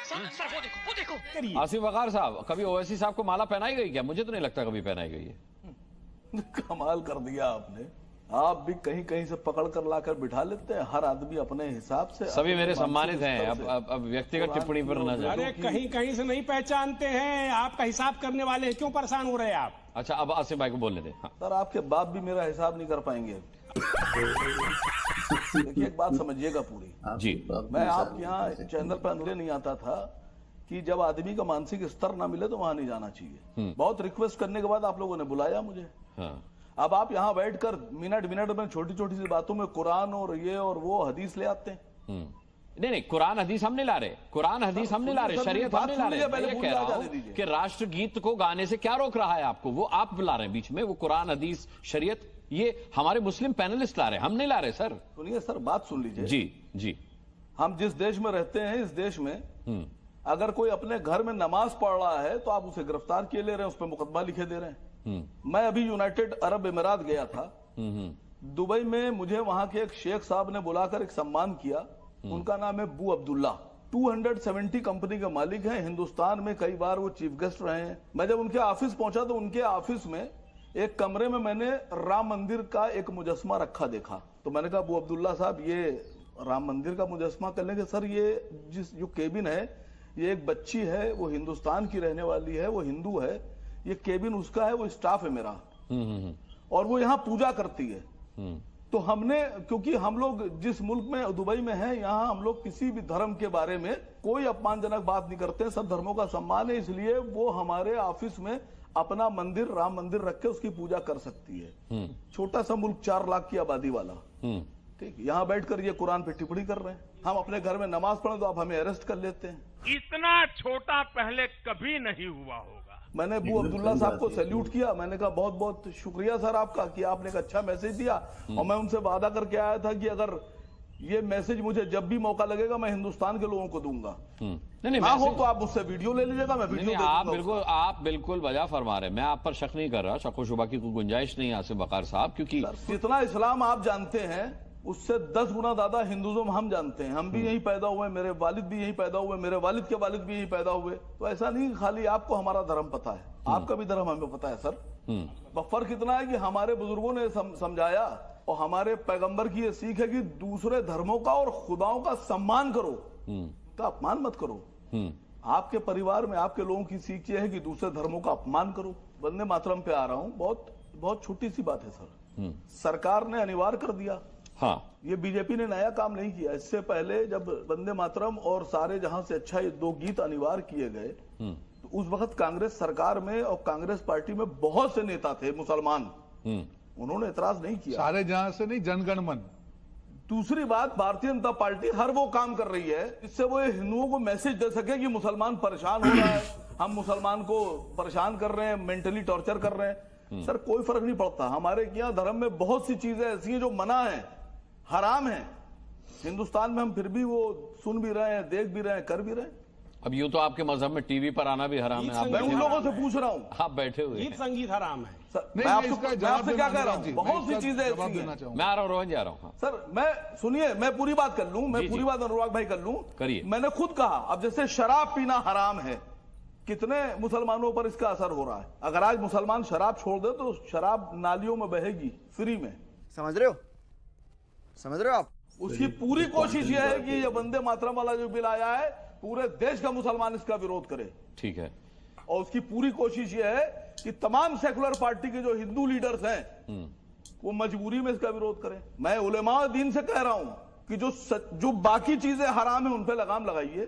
Sir वो देखो। आसिफ वकार साहब, कभी ओवैसी साहब को माला पहनाई गई क्या? मुझे तो नहीं लगता कभी पहनाई गई है। कमाल कर दिया आपने। आप भी कहीं कहीं से पकड़ कर लाकर बिठा लेते हैं, हर आदमी अपने हिसाब से। सभी मेरे सम्मानित हैं, अब व्यक्तिगत टिप्पणी पर न जाए। अरे कहीं कहीं से नहीं पहचानते हैं, आपका हिसाब करने वाले हैं, क्यों परेशान हो रहे हैं आप? अच्छा, अब आसिफ भाई को बोलने दें। हाँ। सर आपके बाप भी मेरा हिसाब नहीं कर पाएंगे। देखिए एक बात समझिएगा पूरी जी, मैं आपके यहाँ चैनल पर इसलिए नहीं आता था कि जब आदमी का मानसिक स्तर ना मिले तो वहां नहीं जाना चाहिए। बहुत रिक्वेस्ट करने के बाद आप लोगों ने बुलाया मुझे। हाँ। अब आप यहाँ बैठकर मिनट मिनट में छोटी छोटी सी बातों में कुरान और ये और वो हदीस ले आते हैं। नहीं, कुरान हदीस हम नहीं ला रहे, कुरान हदीस हम नहीं ला रहे, शरीयत हम नहीं ला रहे। मैं ये कह रहा हूं कि राष्ट्रगीत को गाने से क्या रोक रहा है आपको, वो आप बुला रहे हैं बीच में। वो कुरान हदीस शरीयत ये हमारे मुस्लिम पैनलिस्ट ला रहे हैं, हम नहीं ला रहे। सर सुनिए सर, बात सुन लीजिए। जी जी, हम जिस देश में रहते हैं, इस देश में अगर कोई अपने घर में नमाज पढ़ रहा है तो आप उसे गिरफ्तार किए ले रहे हैं, उस पर मुकदमा लिखे दे रहे हैं। मैं अभी यूनाइटेड अरब अमीरात गया था। दुबई में मुझे वहां के एक शेख साहब ने बुलाकर एक सम्मान किया। उनका नाम है बू अब्दुल्ला। 270 कंपनी के मालिक हैं। हिंदुस्तान में कई बार वो चीफ गेस्ट रहे हैं। मैं जब उनके ऑफिस पहुंचा तो उनके ऑफिस में एक कमरे में मैंने राम मंदिर का एक मुजस्मा रखा देखा। तो मैंने कहा, बू अब्दुल्ला साहब, ये राम मंदिर का मुजस्मा कर लेंगे? सर ये जो केबिन है, ये एक बच्ची है, वो हिंदुस्तान की रहने वाली है, वो हिंदू है, ये केबिन उसका है, वो स्टाफ है मेरा, और वो यहाँ पूजा करती है। तो हमने, क्योंकि हम लोग जिस मुल्क में दुबई में हैं, यहाँ हम लोग किसी भी धर्म के बारे में कोई अपमानजनक बात नहीं करते हैं, सब धर्मों का सम्मान है। इसलिए वो हमारे ऑफिस में अपना मंदिर, राम मंदिर रख के उसकी पूजा कर सकती है। छोटा सा मुल्क, 4 लाख की आबादी वाला, ठीक, यहाँ बैठकर ये कुरान पे टिप्पणी कर रहे हैं। हम अपने घर में नमाज पढ़े तो आप हमें अरेस्ट कर लेते हैं। इतना छोटा पहले कभी नहीं हुआ होगा। मैंने बू अब्दुल्ला साहब को सैल्यूट किया। मैंने कहा, बहुत बहुत शुक्रिया सर आपका कि आपने एक अच्छा मैसेज दिया। और मैं उनसे वादा करके आया था कि अगर ये मैसेज मुझे जब भी मौका लगेगा मैं हिंदुस्तान के लोगों को दूंगा। नहीं, ना हो तो आप मुझसे वीडियो ले लीजिएगा, मैं वीडियो आप बिल्कुल वजह फरमा रहे हैं। मैं आप पर शक नहीं कर रहा, शक व शुबा की कोई गुंजाइश नहीं है आसिफ वकार साहब, क्योंकि जितना इस्लाम आप जानते हैं उससे 10 गुना ज्यादा हिंदुज्म हम जानते हैं। हम भी यहीं पैदा हुए, मेरे वालिद भी यहीं पैदा हुए, मेरे वालिद के वालिद भी यहीं पैदा हुए। तो ऐसा नहीं खाली आपको हमारा धर्म पता है, आपका भी धर्म हमें पता है सर। फर्क इतना है कि हमारे बुजुर्गों ने समझाया और हमारे पैगंबर की ये सीख है कि दूसरे धर्मों का और खुदाओं का सम्मान करो, का अपमान मत करो। आपके परिवार में आपके लोगों की सीख ये है कि दूसरे धर्मों का अपमान करो। वंदे मातरम पे आ रहा हूं, बहुत छोटी सी बात है सर। सरकार ने अनिवार्य कर दिया। हाँ, ये बीजेपी ने नया काम नहीं किया। इससे पहले जब वंदे मातरम और सारे जहां से अच्छा ये 2 गीत अनिवार्य किए गए, तो उस वक्त कांग्रेस सरकार में और कांग्रेस पार्टी में बहुत से नेता थे मुसलमान, उन्होंने एतराज नहीं किया। सारे जहां से नहीं, जनगण मन। दूसरी बात, भारतीय जनता पार्टी हर वो काम कर रही है जिससे वो हिंदुओं को मैसेज दे सके कि मुसलमान परेशान हो रहा है, हम मुसलमान को परेशान कर रहे हैं, मेंटली टॉर्चर कर रहे हैं। सर कोई फर्क नहीं पड़ता। हमारे यहाँ धर्म में बहुत सी चीजें ऐसी हैं जो मना है, हराम है। हिंदुस्तान में हम फिर भी वो सुन भी रहे हैं, देख भी रहे हैं, कर भी रहे हैं। अब यूं तो आपके मजहब में टीवी पर आना भी हराम है। मैं उन लोगों से पूछ रहा हूँ, आप बैठे हुए गीत संगीत हराम है। मैं आपसे क्या कह रहा हूँ, बहुत सी चीजें ऐसी हैं। मैं आ रहा हूँ, रोहन जा रहा हूँ। सर मैं सुनिए, मैं पूरी बात कर लूं, मैं पूरी बात अनुराग भाई कर लूं। करिए। मैंने खुद कहा, अब जैसे शराब पीना हराम है, कितने मुसलमानों पर इसका असर हो रहा है। अगर आज मुसलमान शराब छोड़ दे तो शराब नालियों में बहेगी फ्री में। समझ रहे हो आप? उसकी पूरी कोशिश यह है कि ये वंदे मातरम वाला जो बिल आया है, पूरे देश का मुसलमान इसका विरोध करे। ठीक है। और उसकी पूरी कोशिश यह है कि तमाम सेकुलर पार्टी के जो हिंदू लीडर्स हैं वो मजबूरी में इसका विरोध करें। मैं उलेमा दीन से कह रहा हूं कि जो बाकी चीजें हराम है उन पे लगाम लगाइए।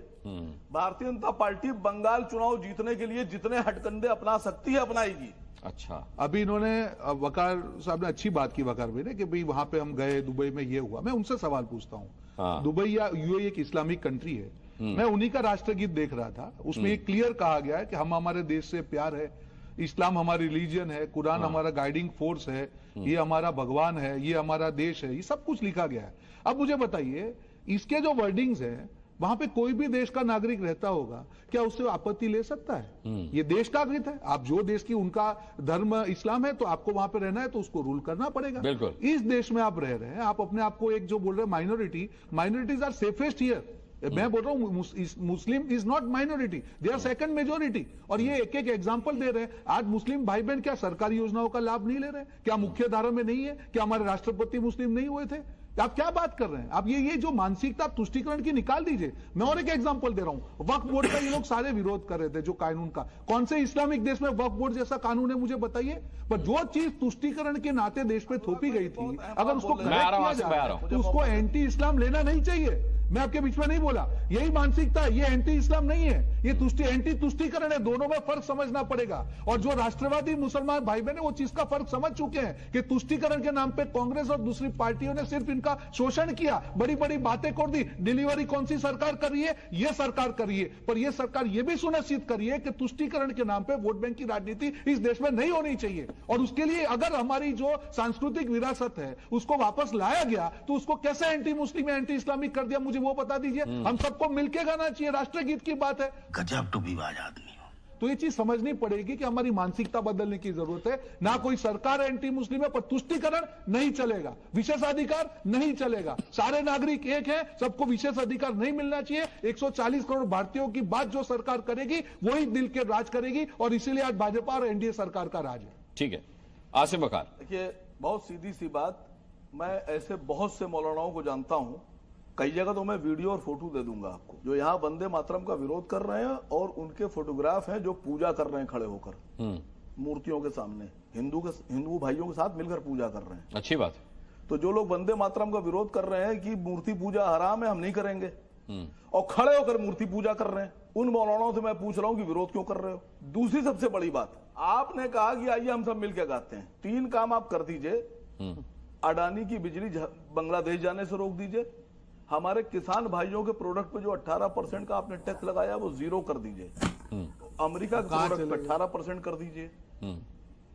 भारतीय जनता पार्टी बंगाल चुनाव जीतने के लिए जितने हटकंडे अपना सकती है अपनाएगी। अच्छा, अभी इन्होंने वकार साहब ने अच्छी बात की, वकार भाई ने, कि भाई वहां पे हम गए, दुबई में ये हुआ। मैं उनसे सवाल पूछता हूँ। हाँ। दुबई या यूएई एक इस्लामिक कंट्री है। मैं उन्हीं का राष्ट्रगीत देख रहा था, उसमें ये क्लियर कहा गया है कि हम, हमारे देश से प्यार है, इस्लाम हमारी रिलीजन है, कुरान हमारा गाइडिंग फोर्स है, ये हमारा भगवान है, ये हमारा देश है, ये सब कुछ लिखा गया है। अब मुझे बताइए, इसके जो वर्डिंग्स हैं, वहां पे कोई भी देश का नागरिक रहता होगा, क्या उससे आपत्ति ले सकता है? ये देश का हित है। आप जो देश की, उनका धर्म इस्लाम है तो आपको वहां पे रहना है तो उसको रूल करना पड़ेगा। बिल्कुल। इस देश में आप रह रहे हैं, आप अपने आप को एक जो बोल रहे हैं माइनॉरिटीज आर सेफेस्ट हियर, मैं बोल रहा हूं Muslim is not minority, they are second majority. और ये एक एक एग्जांपल दे रहे हैं। आज मुस्लिम भाई बहन क्या सरकारी योजनाओं का लाभ नहीं ले रहे? क्या मुख्य धारा में नहीं है? क्या हमारे राष्ट्रपति मुस्लिम नहीं हुए थे? आप क्या बात कर रहे हैं? आप ये जो मानसिकता तुष्टीकरण की निकाल दीजिए। मैं और एक एग्जांपल दे रहा हूं, वक्फ बोर्ड का ये लोग सारे विरोध कर रहे थे, जो कानून का। कौन से इस्लामिक देश में वक्फ बोर्ड जैसा कानून है मुझे बताइए? पर जो चीज तुष्टीकरण के नाते देश पे थोपी गई थी, अगर उसको करेक्ट किया जा रहा है तो उसको एंटी इस्लाम लेना नहीं चाहिए। मैं आपके बीच में नहीं बोला, यही मानसिकता है, ये एंटी इस्लाम नहीं है, ये एंटी तुष्टीकरण है। दोनों में फर्क समझना पड़ेगा। और जो राष्ट्रवादी मुसलमान भाई बहन वो चीज का फर्क समझ चुके हैं कि तुष्टीकरण के नाम पे कांग्रेस और दूसरी पार्टियों ने सिर्फ इनका शोषण किया, बड़ी बड़ी बातें कर दी। डिलीवरी कौन सी सरकार कर रही है? ये सरकार कर रही है। पर यह सरकार यह भी सुनिश्चित कर रही है कि तुष्टीकरण के नाम पे वोट बैंक की राजनीति इस देश में नहीं होनी चाहिए। और उसके लिए अगर हमारी जो सांस्कृतिक विरासत है उसको वापस लाया गया तो उसको कैसे एंटी मुस्लिम या एंटी इस्लामिक कर दिया, मुझे वो बता दीजिए। हम सबको मिलकर गाना चाहिए, राष्ट्रगीत की बात है। गजब टूबीबाज आदमी हो। तो ये चीज समझनी पड़ेगी कि हमारी मानसिकता बदलने की जरूरत है। ना कोई सरकार एंटी मुस्लिम है, पर तुष्टीकरण नहीं चलेगा, विशेषाधिकार नहीं चलेगा। सारे नागरिक एक हैं, सबको विशेष अधिकार नहीं मिलना चाहिए। 140 करोड़ भारतीयों की बात जो सरकार करेगी वही दिल के राज करेगी, और इसीलिए आज भाजपा और एनडीए सरकार का राज है। ठीक है, आसिफ बकार। देखिए, बहुत सीधी सी बात, मैं ऐसे बहुत से मौलानाओं को जानता हूं, कई जगह तो मैं वीडियो और फोटो दे दूंगा आपको, जो यहाँ वंदे मातरम का विरोध कर रहे हैं और उनके फोटोग्राफ हैं जो पूजा कर रहे हैं खड़े होकर मूर्तियों के सामने, हिंदू भाइयों के साथ मिलकर पूजा कर रहे हैं। अच्छी बात। तो जो लोग वंदे मातरम का विरोध कर रहे हैं कि मूर्ति पूजा हराम है, हम नहीं करेंगे, और खड़े होकर मूर्ति पूजा कर रहे हैं, उन मौलानाओं से मैं पूछ रहा हूं कि विरोध क्यों कर रहे हो? दूसरी सबसे बड़ी बात, आपने कहा कि आइए हम सब मिलकर गाते हैं। 3 काम आप कर दीजिए। अडानी की बिजली बांग्लादेश जाने से रोक दीजिए। हमारे किसान भाइयों के प्रोडक्ट पे जो 18% का आपने टैक्स लगाया वो 0 कर दीजिए। अमेरिका के प्रोडक्ट पे 18% कर दीजिए।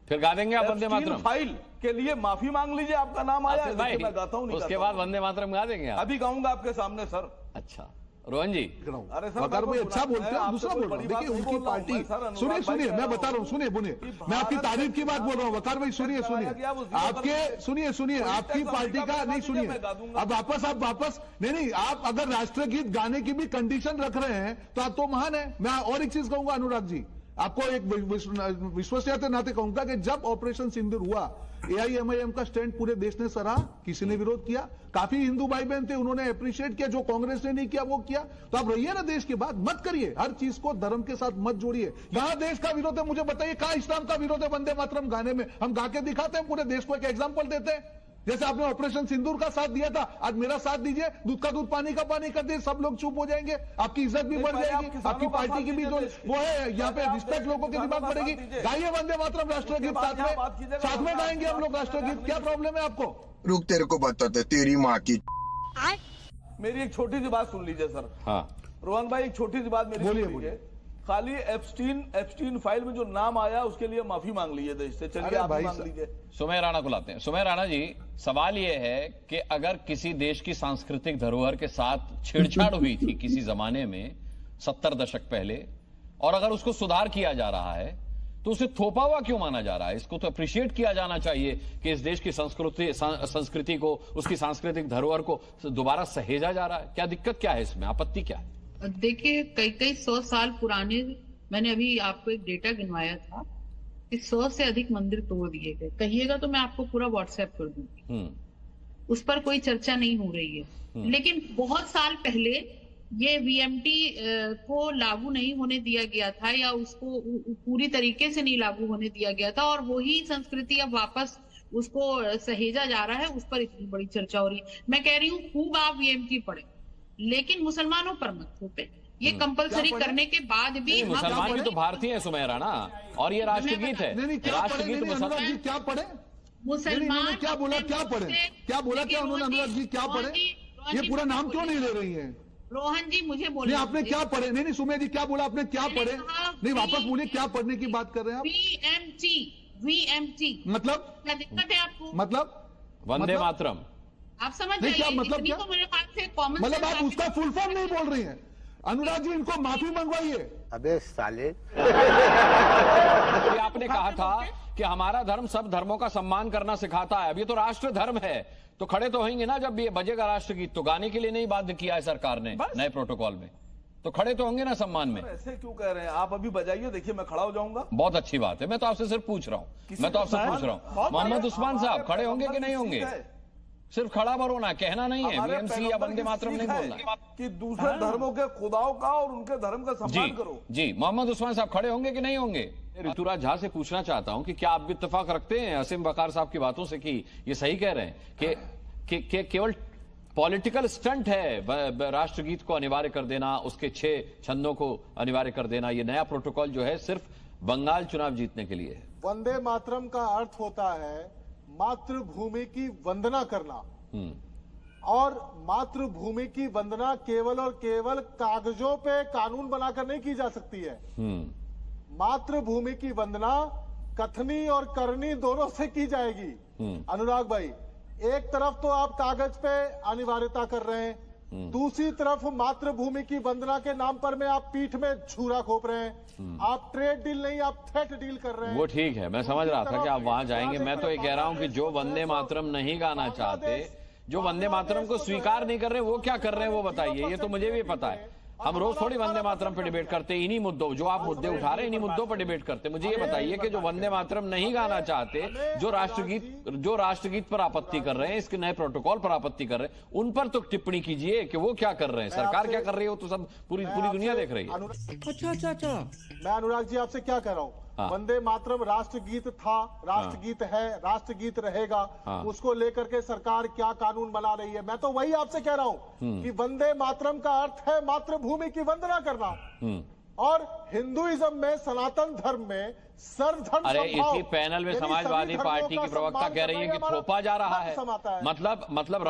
फिर गा देंगे आप वंदे मातरम? फाइल के लिए माफी मांग लीजिए, आपका नाम आया है, भाई, मैं गाता हूं, नहीं उसके बाद वंदे मातरम गा देंगे आप? अभी गाऊंगा आपके सामने सर। अच्छा, रोहन जी। अरे सर, वकार भाई अच्छा बोलते हैं, दूसरा बोल रहा हूँ। देखिए उनकी पार्टी, सुनिए मैं बता रहा हूँ, सुनिए मैं आपकी तारीफ की बात बोल रहा हूँ। वकार भाई सुनिए आपके सुनिए आपकी पार्टी का नहीं, सुनिए अब वापस नहीं, आप अगर राष्ट्रगीत गाने की भी कंडीशन रख रहे हैं तो आप तो महान है। मैं और एक चीज कहूंगा अनुराग जी, आपको एक विश्वसनीयता के नाते कहूंगा कि जब ऑपरेशन सिंदूर हुआ, AIMIM का स्टैंड पूरे देश ने सराहा, किसी ने विरोध किया, काफी हिंदू भाई बहन थे, उन्होंने अप्रिशिएट किया, जो कांग्रेस ने नहीं किया वो किया। तो आप रहिए ना देश की बात, मत करिए हर चीज को धर्म के साथ मत जोड़िए। यहां देश का विरोध है, मुझे बताइए कहां इस्लाम का विरोध है? वंदे मातरम गाने में हम गा के दिखाते हैं, पूरे देश को एक एग्जाम्पल देते हैं। जैसे आपने ऑपरेशन सिंदूर का साथ दिया था, आज मेरा साथ दीजिए, दूध का दूध पानी का पानी कर दिए, सब लोग चुप हो जाएंगे, आपकी इज्जत भी बढ़ जाएगी, आपकी पार्टी की भी जो वो है यहाँ पे रिस्पेक्ट लोगों के दिमाग बढ़ेगी। गाइए वंदे मातरम राष्ट्रगीत, साथ में गाएंगे हम लोग राष्ट्रगीत। क्या प्रॉब्लम है आपको? रुक, तेरे को बताते तेरी माँ की। मेरी एक छोटी सी बात सुन लीजिए सर। हाँ रोहन भाई, एक छोटी सी बात मेरी सुन लीजिए। खाली एप्स्टीन फाइल में जो नाम आया उसके लिए माफी मांग लीजिए देश से। चलिए आप मांग लीजिए। सुमेर राणा को लाते हैं। सुमेर राणा जी, सवाल यह है कि अगर किसी देश की सांस्कृतिक धरोहर के साथ छेड़छाड़ हुई थी किसी जमाने में 70 दशक पहले, और अगर उसको सुधार किया जा रहा है तो उसे थोपा हुआ क्यों माना जा रहा है? इसको तो अप्रिशिएट किया जाना चाहिए कि इस देश की संस्कृति को, उसकी सांस्कृतिक धरोहर को दोबारा सहेजा जा रहा है। क्या दिक्कत क्या है इसमें? आपत्ति क्या है? देखिए, कई 100 साल पुराने, मैंने अभी आपको एक डेटा गिनवाया था कि 100 से अधिक मंदिर तोड़ दिए गए। कहिएगा तो मैं आपको पूरा व्हाट्सएप कर दूंगी, उस पर कोई चर्चा नहीं हो रही है। लेकिन बहुत साल पहले ये VMT को लागू नहीं होने दिया गया था, या उसको पूरी तरीके से नहीं लागू होने दिया गया था, और वही संस्कृति अब वापस उसको सहेजा जा रहा है। उस पर इतनी बड़ी चर्चा हो रही है। मैं कह रही हूँ खूब आप VMT पढ़े, लेकिन मुसलमानों पर मत थोपे। ये कंपलसरी करने के बाद भी मुसलमान भी तो भारतीय है सुमेर राणा, और ये राष्ट्रगीत है। राष्ट्रगीत क्या पढ़े? मुसलमान क्या बोला? क्या पढ़े? क्या बोला? क्या उन्होंने? अनुराग जी क्या पढ़े? ये पूरा नाम क्यों नहीं ले रही है? रोहन जी मुझे बोले, आपने क्या पढ़े? नहीं सुमेर जी क्या बोला आपने? क्या पढ़े? नहीं, वापस बोलिए, क्या पढ़ने की बात कर रहे हैं आप? VMT मतलब क्या दिक्कत है आपको? मतलब वंदे मातरम आप समझ जाइए। क्या मतलब? क्या तो मेरे ख्याल से कॉमन, मतलब आप उसका फुल फॉर्म नहीं बोल रही हैं? अनुराग जी इनको माफी मंगवाइए। अबे साले, आपने कहा था कि हमारा धर्म सब धर्मों का सम्मान करना सिखाता है। अब ये तो राष्ट्र धर्म है, तो खड़े तो होंगे ना जब ये बजेगा राष्ट्रगीत। तो गाने के लिए नहीं बाध्य किया है सरकार ने नए प्रोटोकॉल में, तो खड़े तो होंगे ना सम्मान में। ऐसे क्यों कह रहे हैं आप? अभी बजाइए, देखिए मैं खड़ा हो जाऊंगा। बहुत अच्छी बात है, मैं तो आपसे सिर्फ पूछ रहा हूं। मैं तो आपसे पूछ रहा हूं मोहम्मद उस्मान साहब खड़े होंगे कि नहीं होंगे? सिर्फ खड़ा पर होना, कहना नहीं है बीएमसी या वंदे मातरम नहीं बोलना कि दूसरे धर्मों के खुदाओं का और उनके धर्म का सम्मान करो। जी मोहम्मद उस्मान साहब खड़े होंगे कि नहीं होंगे? ऋतुराज झा से पूछना चाहता हूं कि क्या आप भी इत्तेफाक रखते हैं असीम वकार साहब की बातों से कि ये सही कह रहे हैं कि केवल पॉलिटिकल स्टंट है राष्ट्रगीत को अनिवार्य कर देना, उसके 6 छंदों को अनिवार्य कर देना, ये नया प्रोटोकॉल जो है सिर्फ बंगाल चुनाव जीतने के लिए है? वंदे मातरम का अर्थ होता है मातृभूमि की वंदना करना, और मातृभूमि की वंदना केवल और केवल कागजों पे कानून बनाकर नहीं की जा सकती है। मातृभूमि की वंदना कथनी और करनी दोनों से की जाएगी। अनुराग भाई, एक तरफ तो आप कागज पे अनिवार्यता कर रहे हैं, दूसरी तरफ मातृभूमि की वंदना के नाम पर में आप पीठ में छुरा खोप रहे हैं। आप ट्रेड डील नहीं, आप थ्रेट डील कर रहे हैं। वो ठीक है, मैं समझ रहा था कि आप वहां जाएंगे। मैं तो ये कह रहा हूं कि जो वंदे मातरम नहीं गाना चाहते, जो वंदे मातरम को स्वीकार नहीं कर रहे, वो क्या कर रहे हैं वो बताइए। ये तो मुझे भी पता है। हम रोज थोड़ी वंदे मातरम पे डिबेट करते हैं, इन्हीं मुद्दों, जो आप मुद्दे उठा रहे हैं इन्हीं मुद्दों पर डिबेट करते हैं। मुझे ये बताइए कि जो वंदे मातरम नहीं गाना चाहते, जो राष्ट्रगीत पर आपत्ति कर रहे हैं, इसके नए प्रोटोकॉल पर आपत्ति कर रहे हैं, उन पर तो टिप्पणी कीजिए कि वो क्या कर रहे हैं, सरकार क्या कर रही है, वो तो सब पूरी दुनिया देख रही है। अच्छा, मैं अनुराग जी आपसे क्या कह रहा हूँ, वंदे मातरम राष्ट्रगीत था, राष्ट्रगीत है, राष्ट्रगीत रहेगा। उसको लेकर के सरकार क्या कानून बना रही है, मैं तो वही आपसे कह रहा हूं कि वंदे मातरम का अर्थ है मातृभूमि की वंदना करना। और हिंदुइज्म में, सनातन धर्म में सर्वधर्म अरे इसी पैनल में समाजवादी पार्टी की प्रवक्ता कह रही है कि थोपा जा रहा है। मतलब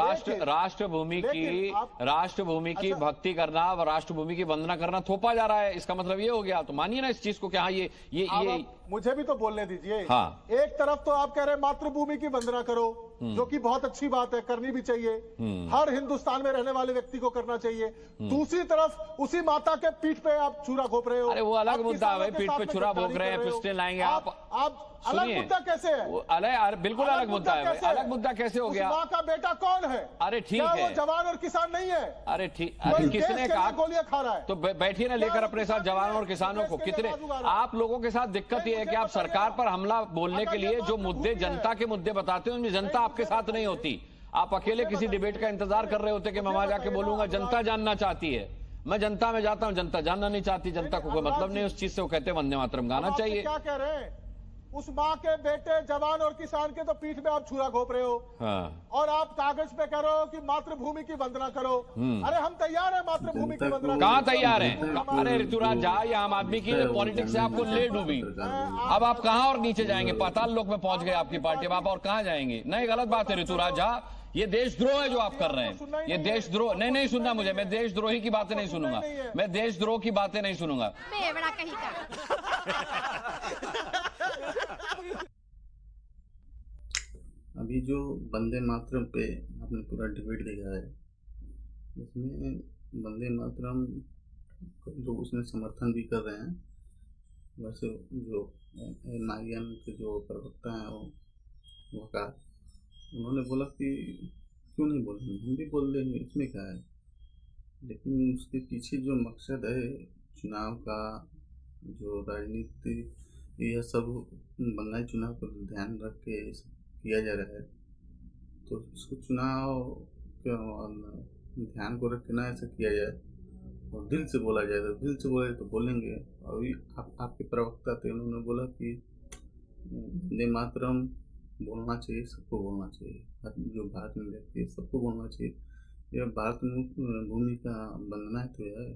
राष्ट्रभूमि की भक्ति करना व राष्ट्रभूमि की वंदना करना थोपा जा रहा है, इसका मतलब ये हो गया। तो मानिए ना इस चीज को, क्या ये मुझे भी तो बोलने दीजिए। हाँ। एक तरफ तो आप कह रहे हैं मातृभूमि की वंदना करो, जो कि बहुत अच्छी बात है, करनी भी चाहिए, हर हिंदुस्तान में रहने वाले व्यक्ति को करना चाहिए। दूसरी तरफ उसी माता के पीठ पे आप छुरा घोप रहे हो। अरे वो अलग मुद्दा है, पीठ पे छुरा भोंक रहे हैं, पिस्टल लाएंगे आप अलग मुद्दा कैसे है? अरे बिल्कुल अलग मुद्दा है। अलग मुद्दा कैसे हो गया? माँ का बेटा कौन है? अरे ठीक है, वो जवान और किसान नहीं है। अरे ठीक, अरे किसने कहा गोलियां खा रहा है? तो बैठिए ना लेकर अपने साथ जवानों और किसानों को। कितने आप लोगों के साथ दिक्कत ये है कि आप सरकार पर हमला बोलने के लिए जो मुद्दे, जनता के मुद्दे बताते हैं, उनमें जनता आपके साथ नहीं होती। आप अकेले किसी डिबेट का इंतजार कर रहे होते कि मैं वहां जाके बोलूंगा। जनता जानना चाहती है, मैं जनता में जाता हूं, जनता जानना नहीं चाहती। जनता को कोई मतलब नहीं उस चीज से, वो कहते हैं वंदे मातरम गाना चाहिए। क्या कह रहे हैं? उस माँ के बेटे जवान और किसान के तो पीठ में आप छुरा घोप रहे हो। हाँ। और आप कागज पे कह रहे हो कि मातृभूमि की वंदना करो। अरे हम तैयार हैं मातृभूमि की वंदना। कहाँ तैयार हैं? अरे ऋतुराज झा, ये आम आदमी की पॉलिटिक्स से आपको ले डूबी। अब आप कहाँ और नीचे जाएंगे? पाताल लोक में पहुंच गए आपकी पार्टी, अब आप और कहाँ जाएंगे? नहीं, गलत बात है ऋतुराज झा, ये देशद्रोह है जो आप कर रहे हैं। ये देशद्रोह नहीं सुनना मुझे, मैं देशद्रोही की बातें नहीं सुनूंगा, मैं देशद्रोह की बातें नहीं सुनूंगा। अभी जो वंदे मातरम पे आपने पूरा डिबेट देखा है, इसमें वंदे मातरम लोग उसमें समर्थन भी कर रहे हैं। वैसे जो NIN के जो प्रवक्ता हैं वो वकार, उन्होंने बोला कि क्यों नहीं बोलेंगे, हम भी बोल देंगे, इसमें क्या है। लेकिन उसके पीछे जो मकसद है चुनाव का, जो राजनीति, यह सब बंगाल चुनाव को ध्यान रख के किया जा रहा है। तो इसको चुनाव ध्यान को रख के ना ऐसा किया जाए और दिल से बोला जाए। तो दिल से बोले तो बोलेंगे। अभी आपके प्रवक्ता थे, उन्होंने बोला कि वंदे मातरम बोलना चाहिए, सबको बोलना चाहिए, जो भारत में रहती है सबको बोलना चाहिए। यह भारत भूमि का वंदना है, तो है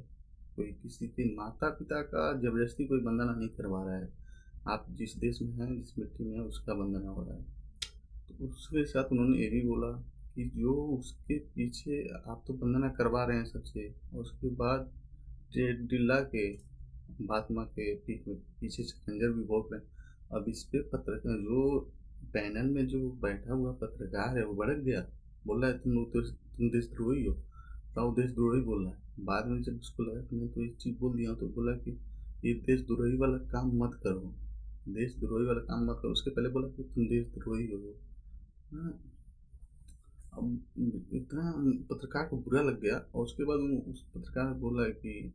कोई किसी के माता पिता का जबरदस्ती कोई वंदना नहीं करवा रहा है। आप जिस देश में हैं, जिस मिट्टी में है, उसका वंदना हो रहा है। तो उसके साथ उन्होंने ये भी बोला कि जो उसके पीछे आप तो वंदना करवा रहे हैं सबसे, और उसके बाद डिल्ला के महात्मा के पीछे से खंजर भी भोंक रहे हैं। अब इस पे पत्रकार, जो पैनल में जो बैठा हुआ पत्रकार है, वो भड़क गया, बोल रहा है तुम देशद्रोही हो। तो देशद्रोही बोल रहा है। बाद में जब उसको लगा कि मैं तो एक चीज़ बोल दिया हूँ, तो बोला कि ये देशद्रोही वाला काम मत करो, देशद्रोही वाला काम मत करो। उसके पहले बोला कि तुम देशद्रोही हो। हाँ, अब इतना पत्रकार को बुरा लग गया, और उसके बाद उस पत्रकार ने बोला कि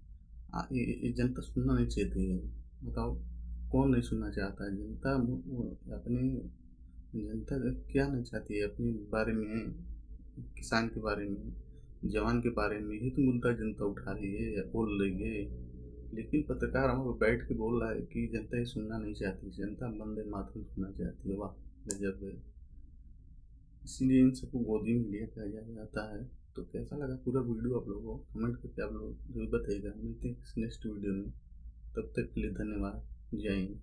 ये जनता सुनना नहीं चाहती है। बताओ कौन नहीं सुनना चाहता है? जनता अपने जनता क्या नहीं चाहती है अपने बारे में, किसान के बारे में, जवान के बारे में ही तो मुद्दा जनता उठा रही है या बोल रही है। लेकिन पत्रकार हम बैठ के बोल रहा है कि जनता ये सुनना नहीं चाहती, जनता वंदे मातरम सुनना चाहती है। वाह गजब है। इसीलिए इन सबको गोदी में लिया जाया जाता है। तो कैसा लगा पूरा वीडियो आप लोगों को कमेंट करके आप लोग जरूर बताइएगा। मिलते हैं नेक्स्ट वीडियो में, तब तक के लिए धन्यवाद। जय हिंद।